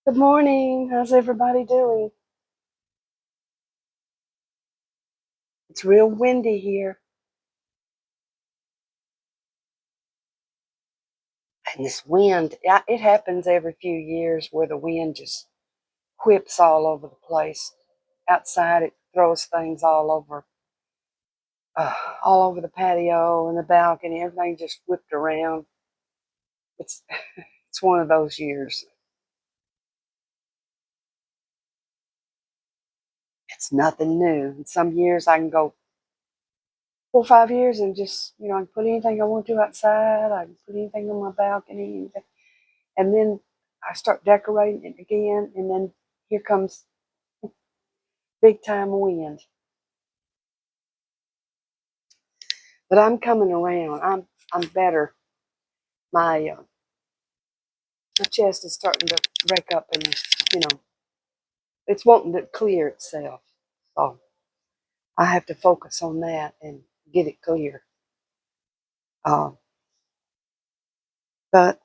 Good morning. How's everybody doing? It's real windy here. And this wind, it happens every few years where the wind just whips all over the place. Outside, it throws things uh, all over the patio and the balcony. Everything just whipped around. It's it's one of those years. It's nothing new. In some years, I can go 4 or 5 years and just I can put anything I want to outside. I can put anything on my balcony. And then I start decorating it again, and then here comes big time wind. But I'm coming around. I'm better. My chest is starting to break up, and you know it's wanting to clear itself. So I have to focus on that and get it clear. Um, but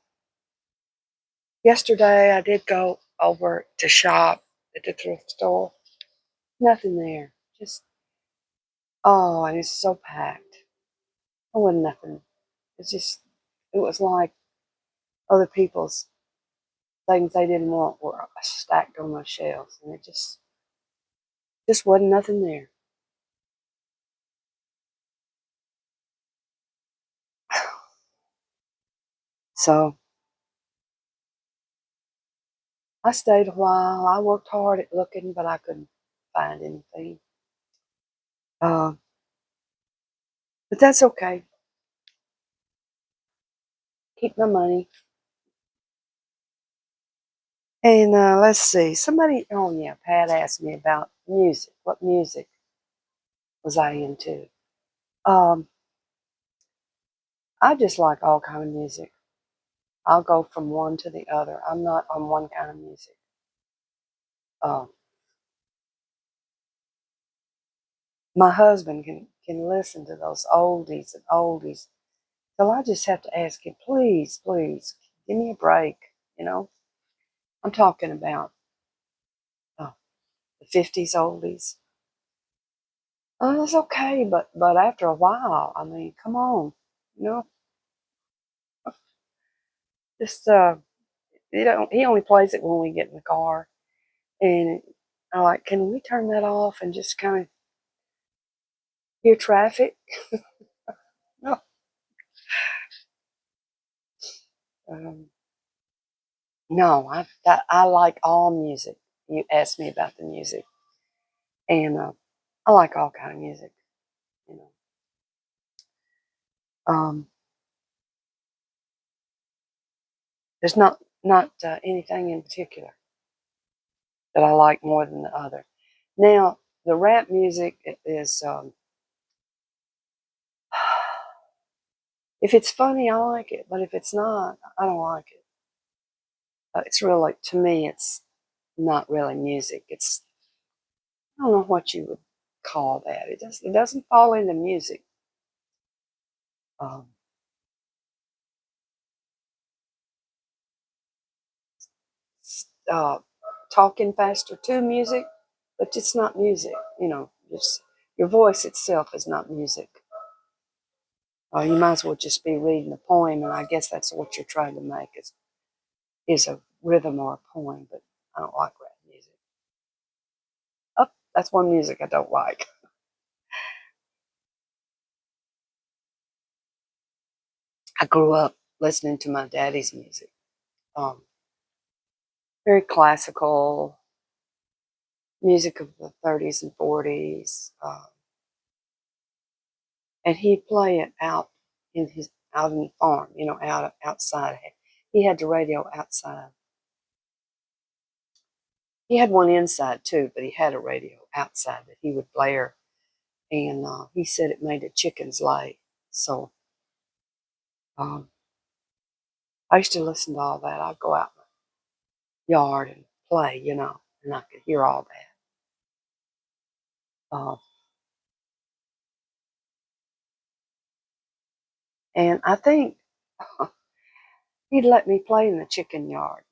yesterday I did go over to shop at the thrift store. Nothing there. Just and it's so packed. There wasn't nothing. It's just it was like other people's things they didn't want were stacked on those shelves, and it just wasn't nothing there. So I stayed a while. I worked hard at looking, but I couldn't find anything. Uh, but that's okay. Keep my money. And let's see. Somebody, oh yeah, Pat asked me about music. What music was I into? Um, I just like all kind of music. I'll go from one to the other. I'm not on one kind of music. Um, my husband can listen to those oldies and oldies. So I just have to ask him, please, please, give me a break. You know, I'm talking about uh, the 50s oldies. Oh, it's okay, but after a while, I mean, come on, you know, just he only plays it when we get in the car, and I like, can we turn that off and just kind of hear traffic? No, um, no, I like all music. You asked me about the music, and I like all kind of music, you know. Um, there's not anything in particular that I like more than the other. Now, the rap music is, if it's funny, I like it, but if it's not, I don't like it. It's really, to me, it's not really music. I don't know what you would call that. It doesn't fall into music. Um, uh, Talking faster to music, but it's not music. Just your voice itself is not music. You might as well just be reading a poem, and I guess that's what you're trying to make is a rhythm or a poem. But I don't like rap music. Oh, that's one music I don't like. I grew up listening to my daddy's music, um, very classical music of the 30s and 40s, and he'd play it out in the farm, outside. He had the radio outside. He had one inside too, but he had a radio outside that he would blare, and he said it made the chickens lay. So um, I used to listen to all that. I'd go out in the yard and play, and I could hear all that. Uh, and I think he'd let me play in the chicken yard.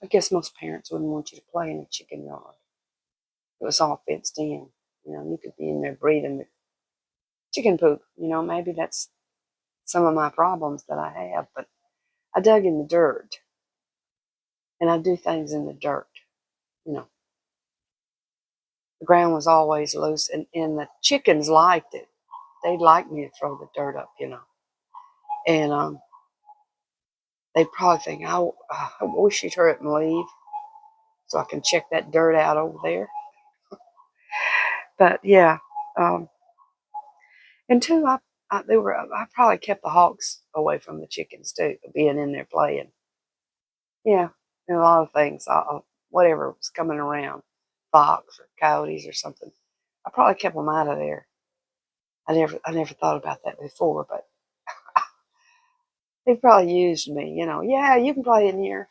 I guess most parents wouldn't want you to play in a chicken yard. It was all fenced in. You could be in there breathing the chicken poop. Maybe that's some of my problems that I have. But I dug in the dirt, and I do things in the dirt. You know, the ground was always loose, and the chickens liked it. They'd like me to throw the dirt up. And they'd probably think, I wish you'd hurry up and leave so I can check that dirt out over there. But yeah, um, and two, I probably kept the hawks away from the chickens too, being in there playing. Yeah, and a lot of things, whatever was coming around, fox or coyotes or something. I probably kept them out of there. I never thought about that before, but they probably used me. Yeah, you can play in here.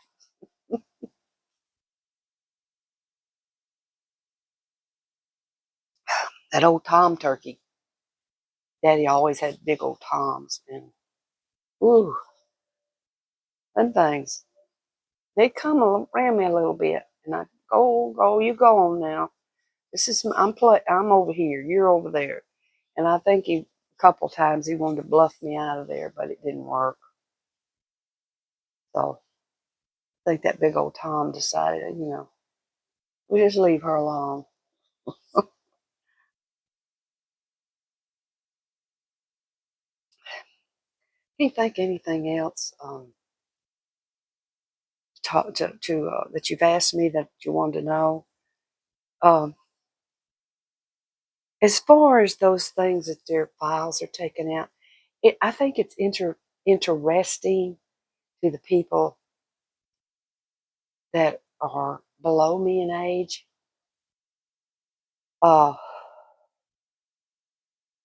That old tom turkey. Daddy always had big old toms, and ooh, them things. They'd come around me a little bit, and I'd go, you go on now. I'm over here, you're over there, and I think a couple times he wanted to bluff me out of there, but it didn't work. So I think that big old Tom decided, we just leave her alone. Can't think anything else that you've asked me that you wanted to know. Um, as far as those things that their files are taken out, I think it's interesting to the people that are below me in age. Uh,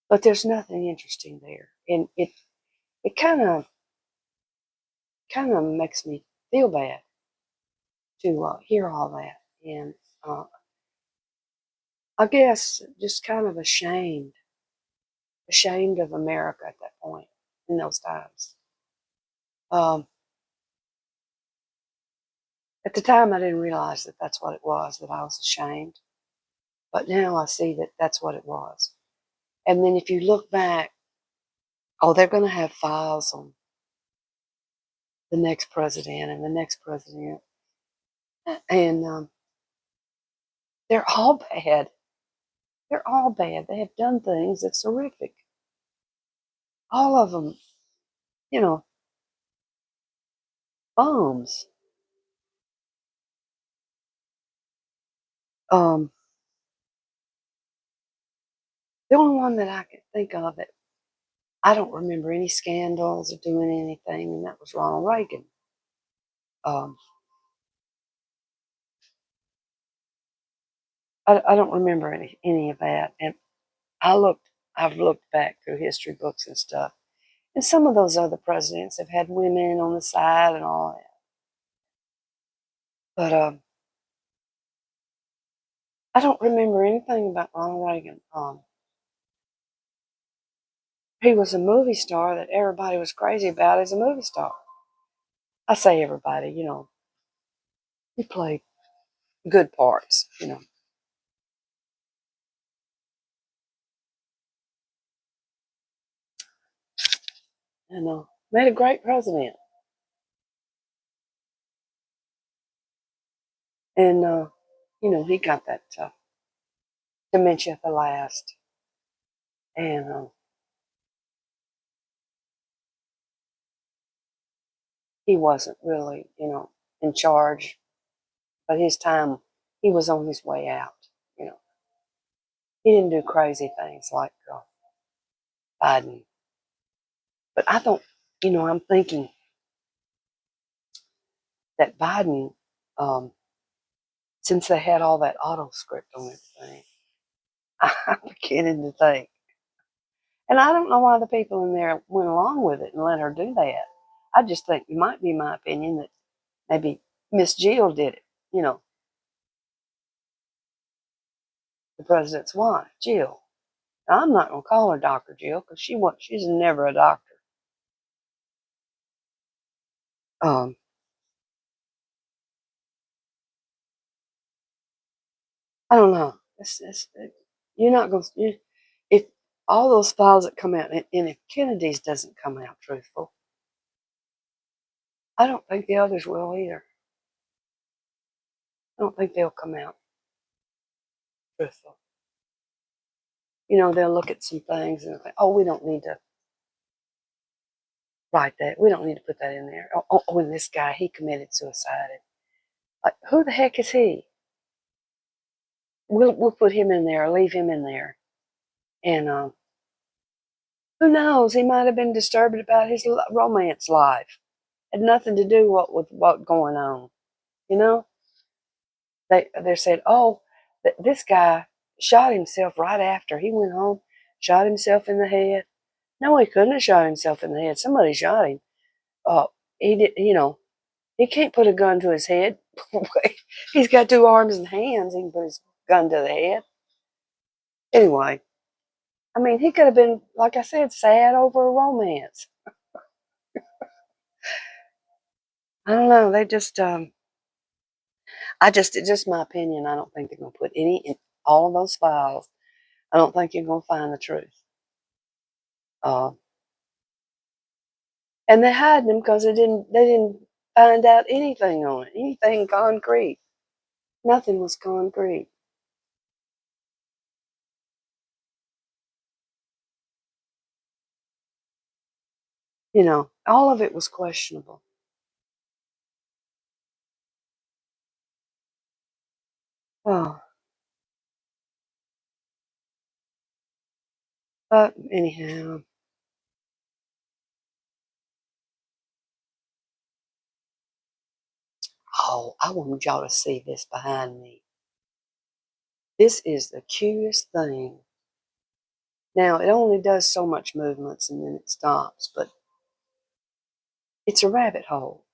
but there's nothing interesting there, and it kind of makes me feel bad to hear all that, and I guess just kind of ashamed of America at that point in those times. Um, at the time, I didn't realize that that's what it was, that I was ashamed, but now I see that that's what it was. And then if you look back, oh, they're going to have files on the next president and the next president, and they're all bad. They're all bad. They have done things that's horrific. All of them, you know, bums. Um, the only one that I can think of that I don't remember any scandals or doing anything, and that was Ronald Reagan. Um, I don't remember any of that, and I've looked back through history books and stuff, and some of those other presidents have had women on the side and all that. But I don't remember anything about Ronald Reagan. He was a movie star that everybody was crazy about as a movie star. I say everybody, he played good parts. And made a great president. And he got that dementia at the last, and he wasn't really, in charge. But his time, he was on his way out. You know, he didn't do crazy things like Biden. But I don't, I'm thinking that Biden, um, since they had all that auto script on everything, I'm beginning to think, and I don't know why the people in there went along with it and let her do that. I just think it might be my opinion that maybe Miss Jill did it. You know, the president's wife, Jill. Now, I'm not going to call her Dr. Jill because she's never a doctor. Um, I don't know. You're not going to, if all those files that come out, and if Kennedy's doesn't come out truthful, I don't think the others will either. I don't think they'll come out truthful. You know, they'll look at some things and think, oh, we don't need to write that. We don't need to put that in there. Oh, and this guy, he committed suicide. Like, who the heck is he? We'll put him in there, or leave him in there. And who knows? He might have been disturbed about his romance life. Had nothing to do with what going on. You know, they're saying, oh, this guy shot himself right after he went home, shot himself in the head. No, he couldn't have shot himself in the head. Somebody shot him. He did. You know, he can't put a gun to his head. He's got 2 arms and hands. He can put his gun to the head. Anyway, I mean, he could have been, like I said, sad over a romance. I don't know. They just, it's just my opinion. I don't think they're going to put any in all of those files. I don't think you're going to find the truth. Uh, and they hide them because they didn't find out anything on it, anything concrete. Nothing was concrete. You know, all of it was questionable. Oh, but anyhow, oh, I want y'all to see this behind me. This is the cutest thing. Now, it only does so much movements and then it stops, but it's a rabbit hole.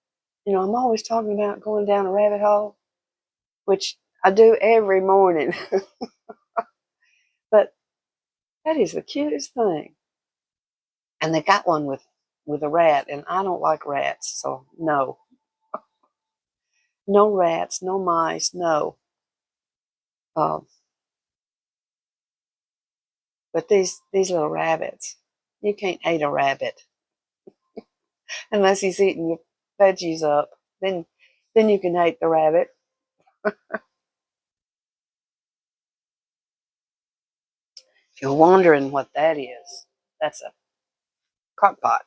You know, I'm always talking about going down a rabbit hole, which I do every morning. But that is the cutest thing. And they got one with a rat, and I don't like rats, so no. No rats, no mice, no. Um, but these little rabbits, you can't eat a rabbit unless he's eating your veggies up. Then you can eat the rabbit. If you're wondering what that is, that's a crock pot.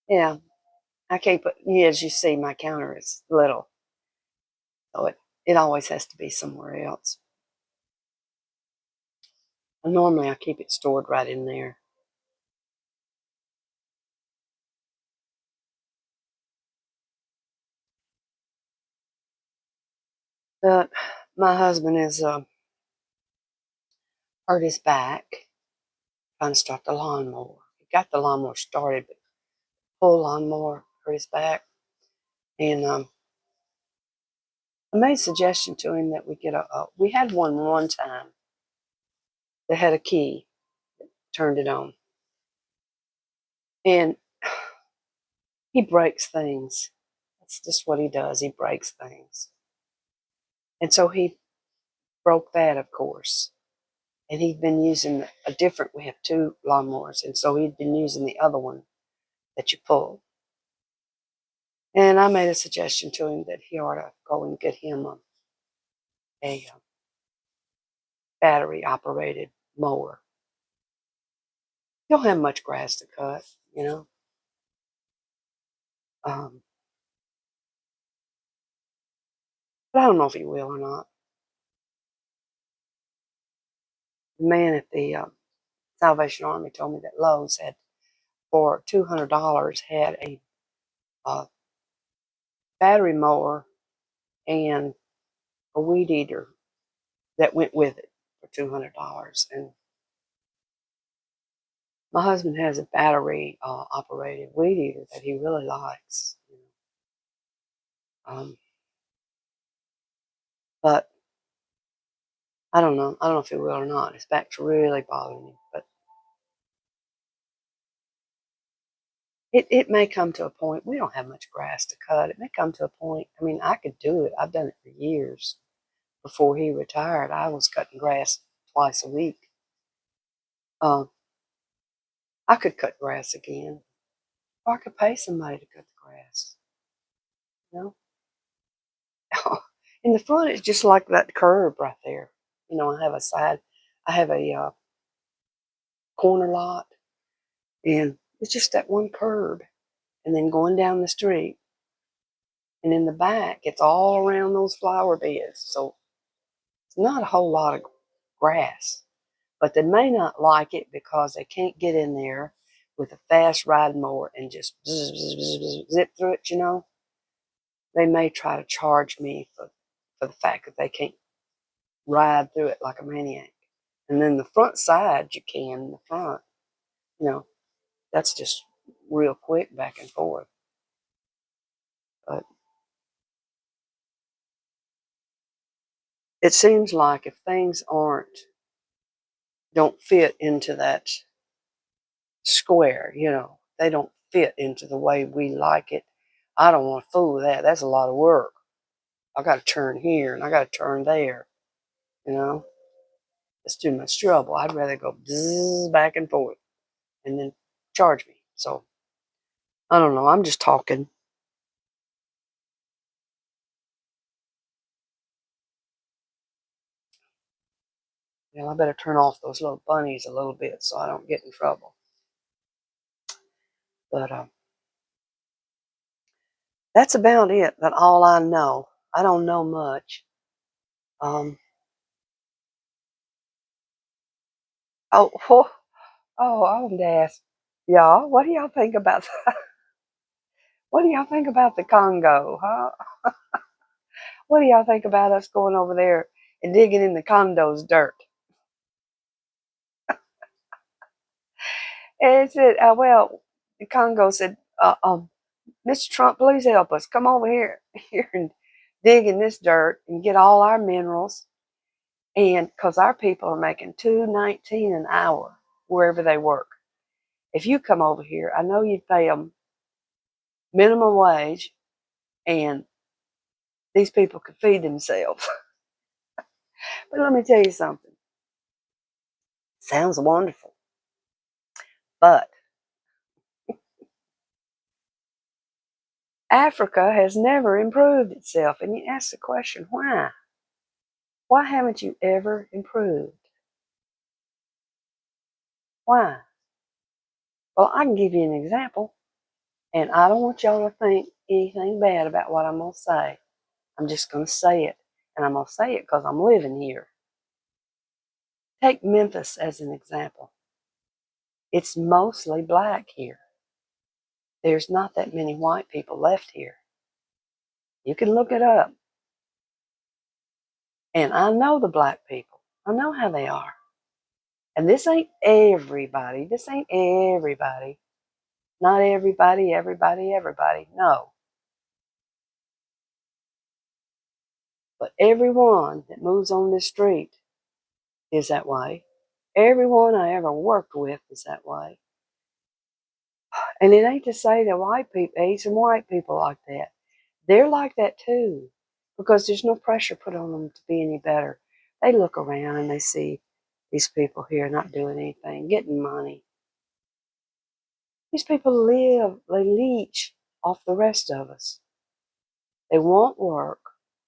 Yeah, I keep it. Yeah, as you see, my counter is little, so it always has to be somewhere else. And normally, I keep it stored right in there. But my husband is hurt his back trying to start the lawnmower. He got the lawnmower started, but full lawnmower hurt his back. And I made a suggestion to him that we get we had one time that had a key, turned it on. And he breaks things. That's just what he does. He breaks things. And so he broke that, of course. And he'd been using we have 2 lawnmowers. And so he'd been using the other one that you pull. And I made a suggestion to him that he ought to go and get him a battery operated mower. He don't have much grass to cut, you know. Um, but I don't know if he will or not. The man at the Salvation Army told me that Lowe's had, for $200, had a uh, battery mower and a weed eater that went with it for $200. And my husband has a battery operated weed eater that he really likes. You know. But I don't know. I don't know if he will or not. His back's really bothering him. But it may come to a point. We don't have much grass to cut. It may come to a point. I mean, I could do it. I've done it for years. before he retired, I was cutting grass twice a week. I could cut grass again, or I could pay somebody to cut the grass. You know, in the front, it's just like that curb right there. You know, I have a corner lot, and it's just that one curb, and then going down the street. And in the back, it's all around those flower beds. So it's not a whole lot of grass. But they may not like it because they can't get in there with a fast ride mower and just zip through it, you know. They may try to charge me for the fact that they can't ride through it like a maniac. And then the front side, you can, in the front, you know, that's just real quick back and forth. But it seems like if things don't fit into that square, you know, they don't fit into the way we like it. I don't want to fool with that. That's a lot of work. I got to turn here and I got to turn there, you know. It's too much trouble. I'd rather go bzzz back and forth and then charge me. So I don't know. I'm just talking. I better turn off those little bunnies a little bit so I don't get in trouble. But that's about it. That's all I know. I don't know much. Um, oh, I wanted to ask y'all, what do y'all think about what do y'all think about the Congo? Huh? What do y'all think about us going over there and digging in the Congo's dirt? And it said, well, the Congo said, Mr. Trump, please help us. Come over here, here and dig in this dirt and get all our minerals. And because our people are making $2.19 an hour wherever they work. If you come over here, I know you'd pay them minimum wage, and these people could feed themselves. But let me tell you something. Sounds wonderful. But Africa has never improved itself. And you ask the question, why? Why haven't you ever improved? Why? Well, I can give you an example. And I don't want y'all to think anything bad about what I'm going to say. I'm just going to say it. And I'm going to say it because I'm living here. Take Memphis as an example. It's mostly black here. There's not that many white people left here. You can look it up. And I know the black people. I know how they are. And this ain't everybody. This ain't everybody. Not everybody, everybody. No. But everyone that moves on this street is that way. Everyone I ever worked with is that way. And it ain't to say that white people, Asian white people like that. They're like that too. Because there's no pressure put on them to be any better. They look around and they see these people here not doing anything, getting money. These people they leech off the rest of us. They won't work.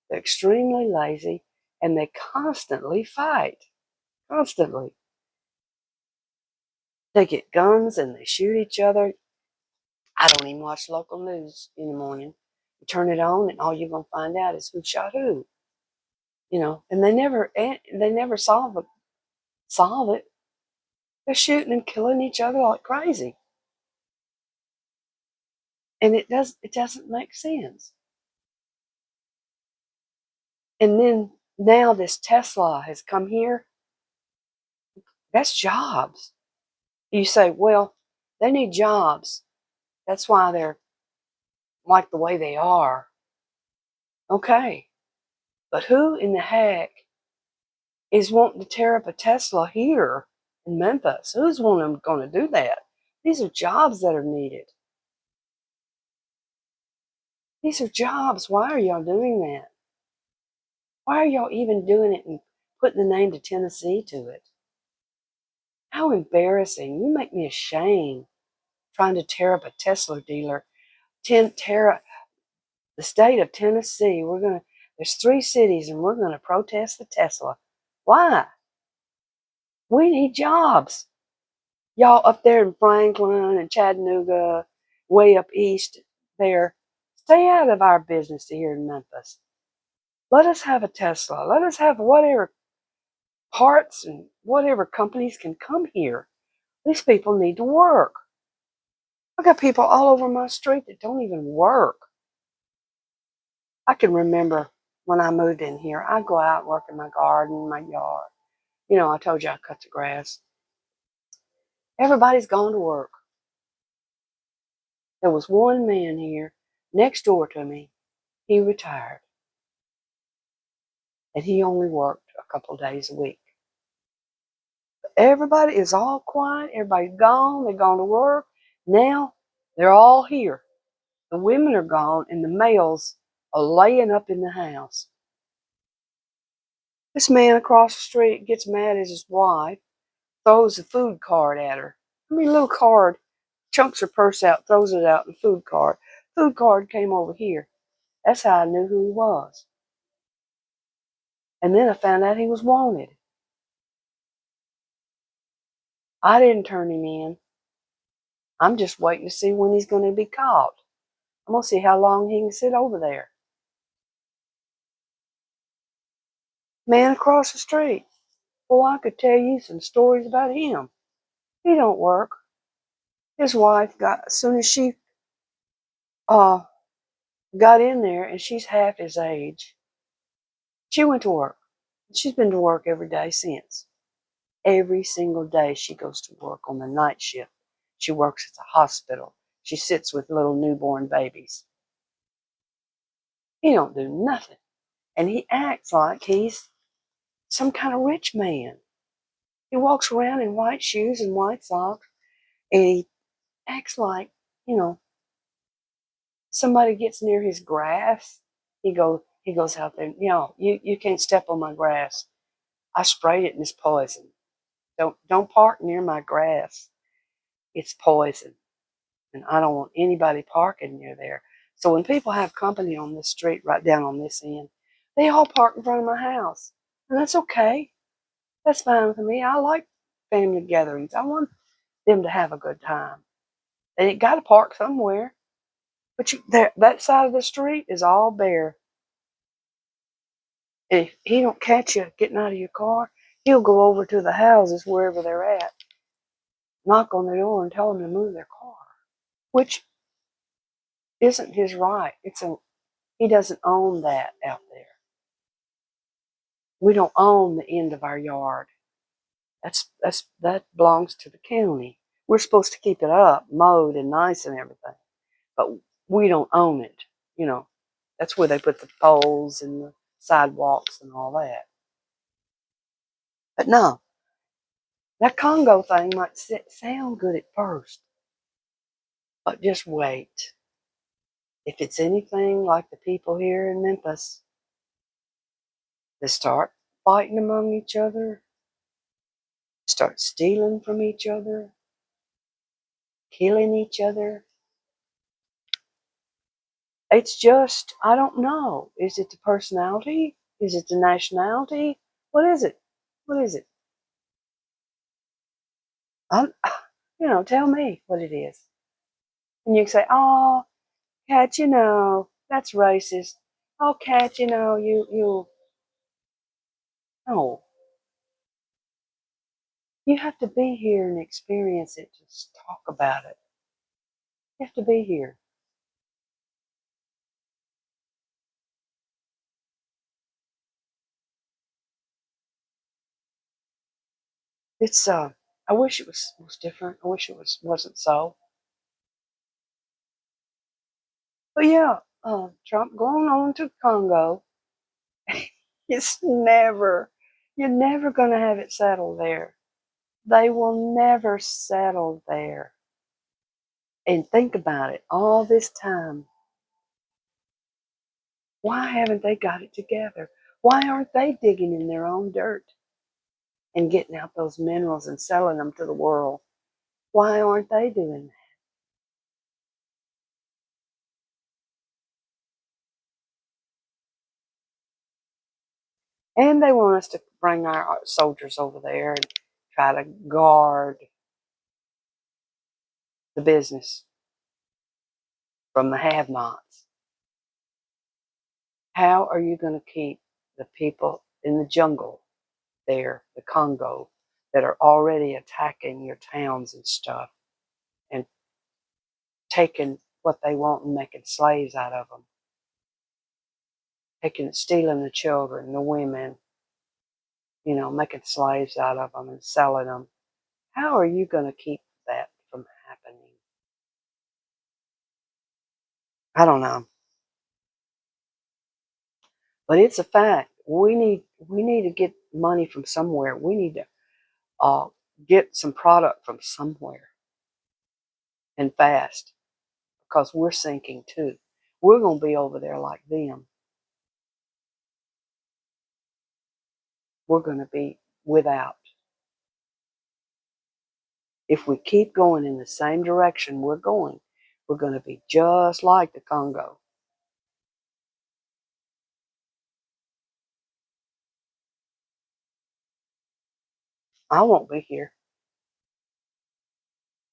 They're extremely lazy, and they constantly fight. Constantly. They get guns and they shoot each other. I don't even watch local news in the morning. You turn it on, and all you're gonna find out is who shot who. You know, and they never solve it. They're shooting and killing each other like crazy, and it doesn't make sense. And then now this Tesla has come here. That's jobs. You say, well, they need jobs. That's why they're like the way they are. Okay. But who in the heck is wanting to tear up a Tesla here in Memphis? Who's going to do that? These are jobs that are needed. These are jobs. Why are y'all doing that? Why are y'all even doing it and putting the name to Tennessee to it? How embarrassing. You make me ashamed trying to tear up a Tesla dealer. Tear up the state of Tennessee. There's 3 cities and we're going to protest the Tesla. Why? We need jobs. Y'all up there in Franklin and Chattanooga, way up east there, stay out of our business here in Memphis. Let us have a Tesla. Let us have whatever parts and whatever companies can come here. These people need to work. I got people all over my street that don't even work. I can remember when I moved in here, I'd go out and work in my garden, my yard. You know, I told you I cut the grass. Everybody's gone to work. There was one man here next door to me. He retired. And he only worked a couple days a week. Everybody is all quiet. Everybody's gone. They're gone to work. Now they're all here. The women are gone and the males are laying up in the house. This man across the street gets mad at his wife, throws a food card at her. I mean, little card, chunks her purse out, throws it out in the food card. Food card came over here. That's how I knew who he was. And then I found out he was wanted. I didn't turn him in. I'm just waiting to see when he's going to be caught. I'm going to see how long he can sit over there. Man across the street. Well, I could tell you some stories about him. He don't work. His wife as soon as she got in there, and she's half his age, she went to work. She's been to work every day since. Every single day she goes to work on the night shift. She works at the hospital. She sits with little newborn babies. He don't do nothing. And he acts like he's some kind of rich man. He walks around in white shoes and white socks, and he acts like, you know, somebody gets near his grass. He goes out there, you can't step on my grass. I sprayed it and it's poison. Don't park near my grass. It's poison. And I don't want anybody parking near there. So when people have company on this street right down on this end, they all park in front of my house. And that's okay. That's fine with me. I like family gatherings. I want them to have a good time. They got to park somewhere. But that side of the street is all bare. And if he don't catch you getting out of your car, he'll go over to the houses wherever they're at, knock on their door and tell them to move their car, which isn't his right. He doesn't own that out there. We don't own the end of our yard. That belongs to the county. We're supposed to keep it up, mowed and nice and everything, but we don't own it. You know, that's where they put the poles and the sidewalks and all that. But no, that Congo thing might sound good at first, but just wait. If it's anything like the people here in Memphis, they start fighting among each other, start stealing from each other, killing each other. It's just, I don't know. Is it the personality? Is it the nationality? What is it? What is it? I'm, tell me what it is. And you can say, oh, Cat, that's racist. Oh, Cat, no. You have to be here and experience it to talk about it. You have to be here. It's I wish it was different. I wish it wasn't so. But yeah, Trump going on to Congo. It's you're never gonna have it settled there. They will never settle there. And think about it, all this time, why haven't they got it together? Why aren't they digging in their own dirt and getting out those minerals and selling them to the world? Why aren't they doing that? And they want us to bring our soldiers over there and try to guard the business from the have-nots. How are you going to keep the people in the jungle there, the Congo, that are already attacking your towns and stuff and taking what they want and making slaves out of them, stealing the children, the women, making slaves out of them and selling them? How are you going to keep that from happening? I don't know, but it's a fact. We need to get money from somewhere. We need to uh, get some product from somewhere and fast, because we're sinking too. We're going to be over there like them. We're going to be without. If we keep going in the same direction we're going to be just like the Congo. I won't be here.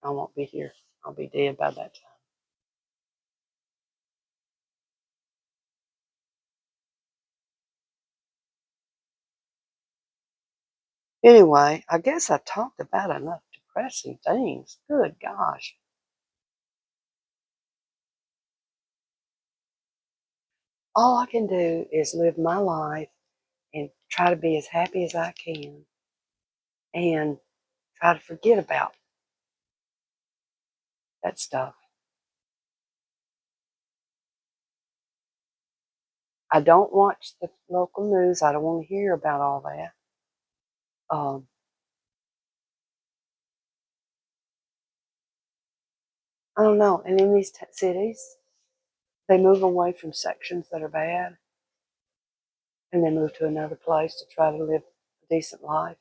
I won't be here. I'll be dead by that time. Anyway, I guess I talked about enough depressing things. Good gosh. All I can do is live my life and try to be as happy as I can and try to forget about that stuff. I don't watch the local news. I don't want to hear about all that. Um, I don't know. And in these cities, they move away from sections that are bad and they move to another place to try to live a decent life.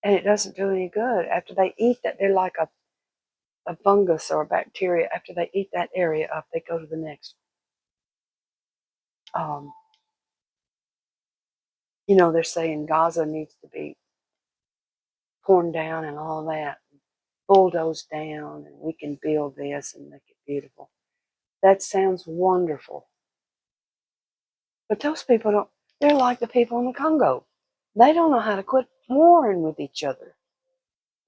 And it doesn't do any good. After they eat that, they're like a fungus or a bacteria. After they eat that area up, they go to the next. Um, they're saying Gaza needs to be torn down and all that, bulldozed down, and we can build this and make it beautiful. That sounds wonderful. But those people don't, they're like the people in the Congo. They don't know how to quit warring with each other.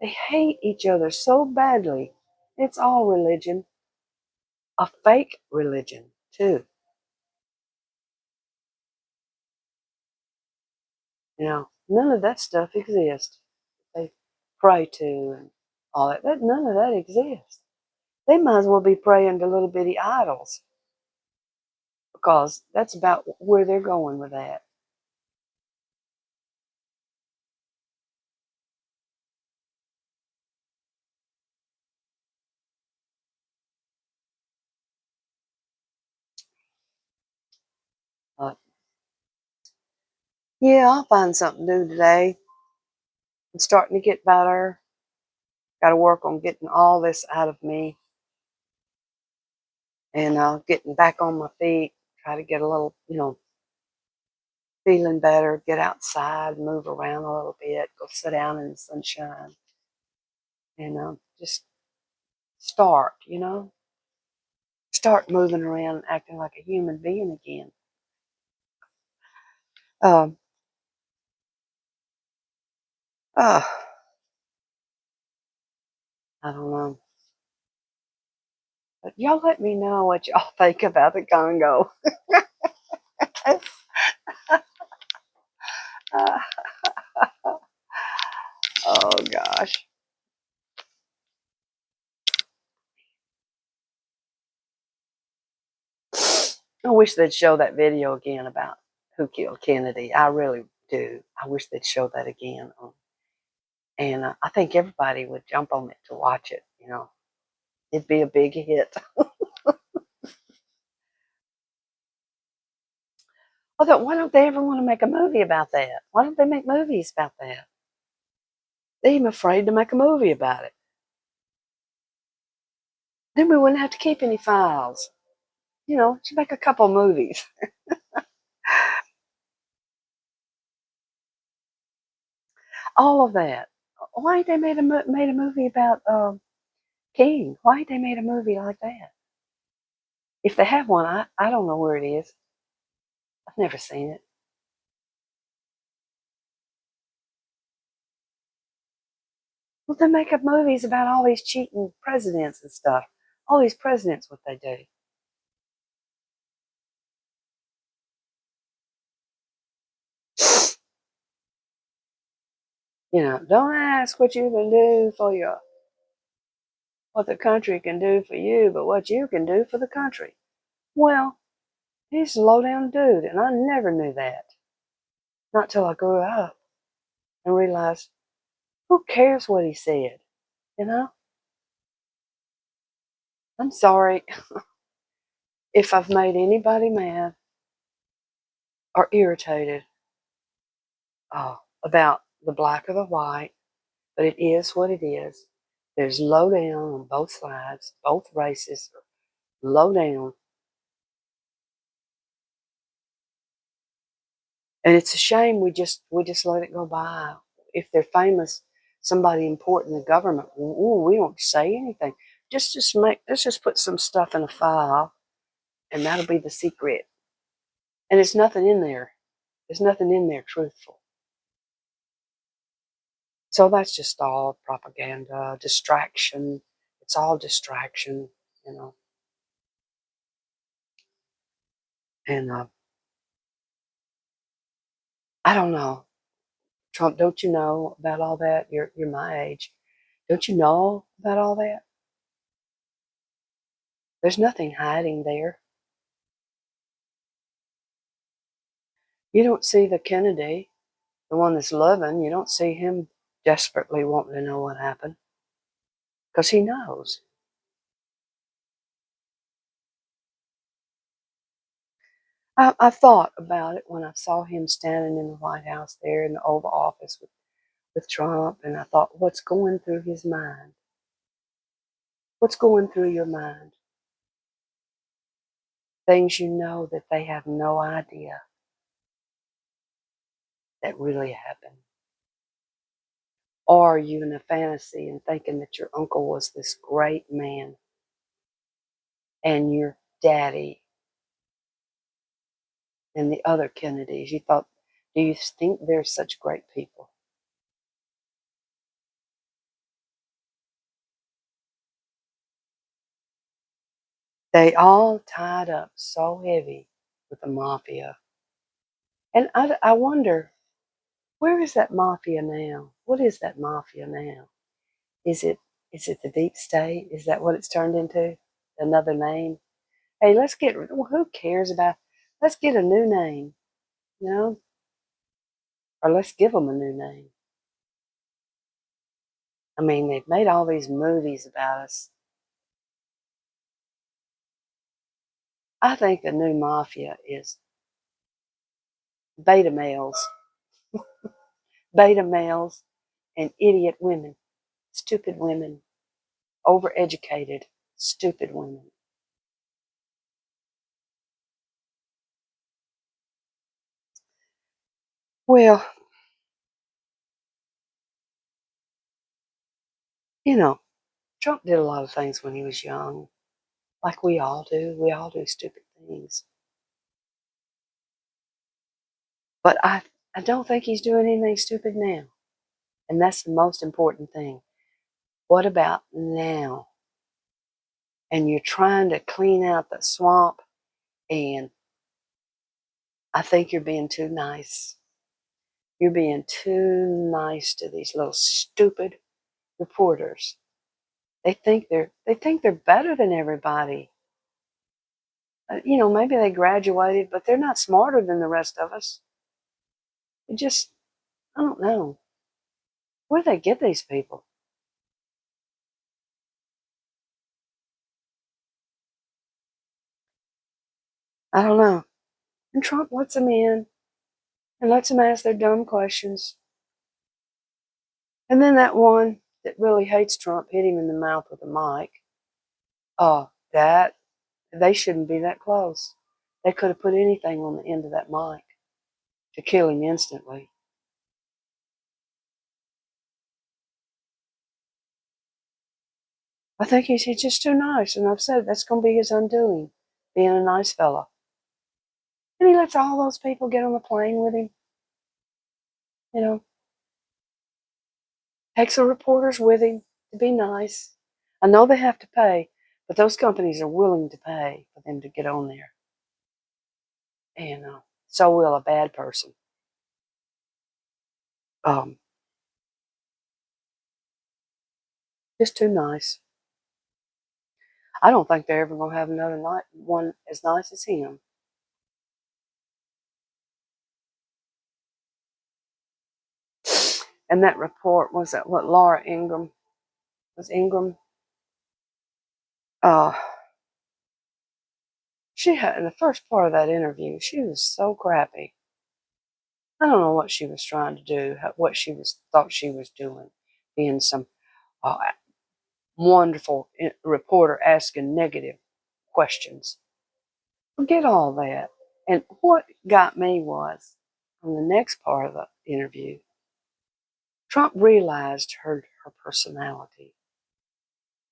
They hate each other so badly. It's all religion, a fake religion, too. None of that stuff exists. They pray to and all that. None of that exists. They might as well be praying to little bitty idols, because that's about where they're going with that. But yeah, I'll find something to do today. I'm starting to get better. Got to work on getting all this out of me and getting back on my feet. Try to get a little, feeling better. Get outside, move around a little bit, go sit down in the sunshine, and just start moving around and acting like a human being again. Um, uh, I don't know. But y'all let me know what y'all think about the Congo. Uh, oh gosh. I wish they'd show that video again about who killed Kennedy. I really do. I wish they'd show that again. And I think everybody would jump on it to watch it. It'd be a big hit. Although, why don't they ever want to make a movie about that? Why don't they make movies about that? They're even afraid to make a movie about it. Then we wouldn't have to keep any files. You know, should make a couple movies. All of that. Why ain't they made a movie about King? Why ain't they made a movie like that? If they have one, I don't know where it is. I've never seen it. Well, they make up movies about all these cheating presidents and stuff. All these presidents, what they do. You know, don't ask what you can do for what the country can do for you, but what you can do for the country. Well, he's a low down dude, and I never knew that. Not till I grew up and realized, who cares what he said? You know? I'm sorry if I've made anybody mad or irritated about the black or the white, but it is what it is. There's low down on both sides, both races are low down. And it's a shame we just let it go by. If they're famous, somebody important in the government, ooh, we don't say anything. Let's just put some stuff in a file, and that'll be the secret. And it's nothing in there. There's nothing in there truthful. So that's just all propaganda, distraction. It's all distraction, you know. And I don't know, Trump. Don't you know about all that? You're my age. Don't you know about all that? There's nothing hiding there. You don't see the Kennedy, the one that's living. You don't see him desperately wanting to know what happened because he knows. I thought about it when I saw him standing in the White House there in the Oval Office with Trump, and I thought, what's going through his mind? What's going through your mind? Things you know that they have no idea that really happened. Or are you in a fantasy and thinking that your uncle was this great man and your daddy and the other Kennedys? You thought, do you think they're such great people? They all tied up so heavy with the mafia. And I wonder, where is that mafia now? What is that mafia now? Is it is it the deep state? Is that what it's turned into? Another name? Hey, who cares about, let's get a new name, you know? Or let's give them a new name. I mean, they've made all these movies about us. I think the new mafia is beta males, beta males, and idiot women, stupid women, overeducated, stupid women. Well, you know, Trump did a lot of things when he was young, like we all do. We all do stupid things. But I don't think he's doing anything stupid now. And that's the most important thing. What about now? And you're trying to clean out the swamp, and I think you're being too nice. You're being too nice to these little stupid reporters. They think they're better than everybody. Maybe they graduated, but they're not smarter than the rest of us. It just, I don't know. Where do they get these people? I don't know. And Trump lets them in and lets them ask their dumb questions. And then that one that really hates Trump hit him in the mouth with a mic. That they shouldn't be that close. They could have put anything on the end of that mic to kill him instantly. I think he's just too nice, and I've said that's going to be his undoing, being a nice fella. And he lets all those people get on the plane with him. You know, takes the reporters with him to be nice. I know they have to pay, but those companies are willing to pay for them to get on there. And so will a bad person. Just too nice. I don't think they're ever going to have another one as nice as him. And that report was that what Laura Ingraham was Ingraham. Uh, she had in the first part of that interview, she was so crappy. I don't know what she was trying to do, what she thought she was doing, being some uh, wonderful reporter asking negative questions. Forget all that. And what got me was on the next part of the interview, Trump realized her personality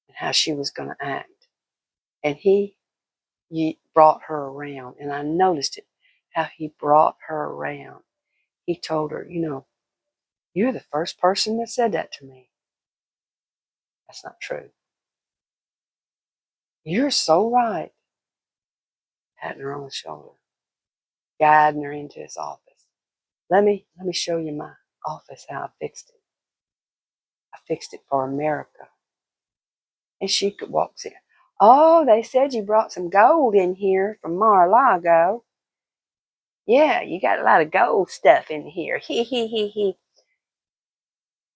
and how she was going to act, and he brought her around. And I noticed it, how he brought her around. He told her, you're the first person that said that to me. That's not true. You're so right. Patting her on the shoulder, guiding her into his office. Let me show you my office, how I fixed it. I fixed it for America. And she walks in. Oh, they said you brought some gold in here from Mar-a-Lago. Yeah, you got a lot of gold stuff in here. He, he, he, he.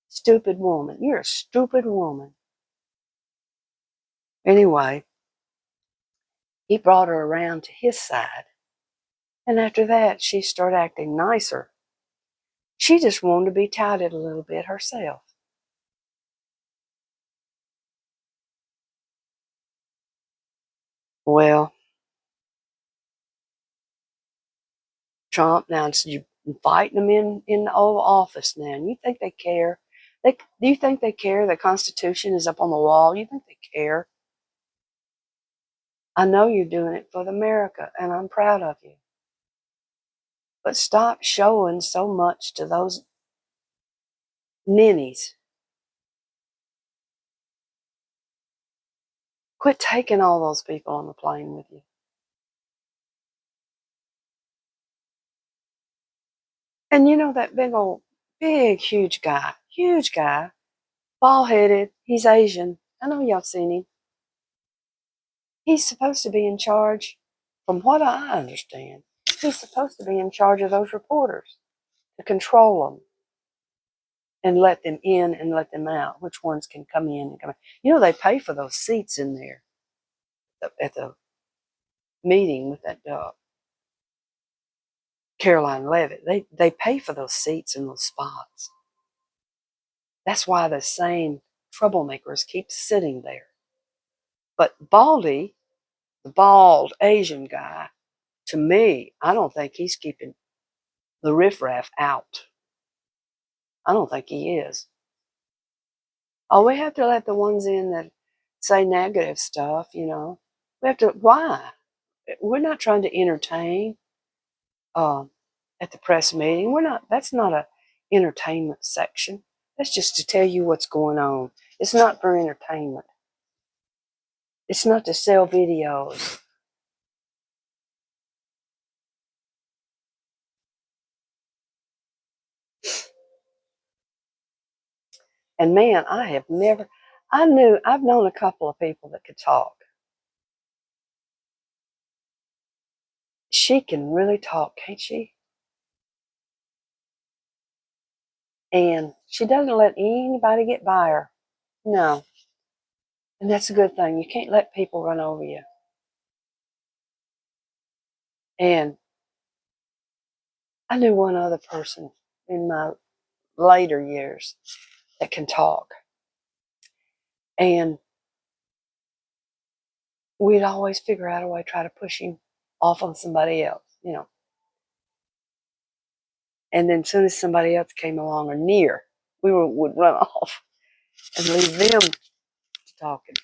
Stupid woman. You're a stupid woman. Anyway, he brought her around to his side. And after that, she started acting nicer. She just wanted to be touted a little bit herself. Well, Trump, now you inviting them in the Oval Office now, and you think they care? Do you think they care? The Constitution is up on the wall. You think they care? I know you're doing it for America, and I'm proud of you. But stop showing so much to those ninnies. Quit taking all those people on the plane with you. And that huge guy, bald headed, he's Asian. I know y'all seen him. He's supposed to be in charge, from what I understand, he's supposed to be in charge of those reporters to control them and let them in and let them out, which ones can come in and come out. They pay for those seats in there at the meeting with that Caroline Levitt. They pay for those seats in those spots. That's why the same troublemakers keep sitting there. But Baldy, the bald Asian guy, to me, I don't think he's keeping the riffraff out. I don't think he is. Oh, we have to let the ones in that say negative stuff, We have to, why? We're not trying to entertain at the press meeting. That's not a entertainment section. That's just to tell you what's going on. It's not for entertainment. It's not to sell videos. And man, I've known a couple of people that could talk. She can really talk, can't she? And she doesn't let anybody get by her. No. And that's a good thing. You can't let people run over you. And I knew one other person in my later years that can talk. And we'd always figure out a way to try to push him off on somebody else, you know. And then as soon as somebody else came along or near, would run off and leave them talking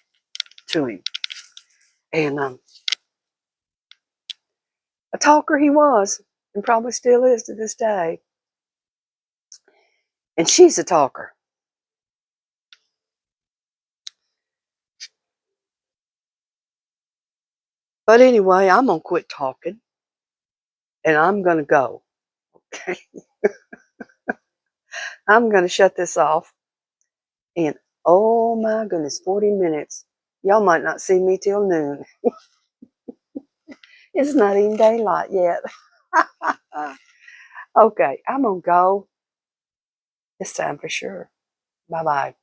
to him. And a talker he was, and probably still is to this day. And she's a talker. But anyway, I'm going to quit talking and I'm going to go. Okay. I'm going to shut this off. And oh my goodness, 40 minutes. Y'all might not see me till noon. It's not even daylight yet. Okay, I'm going to go this time for sure. Bye-bye.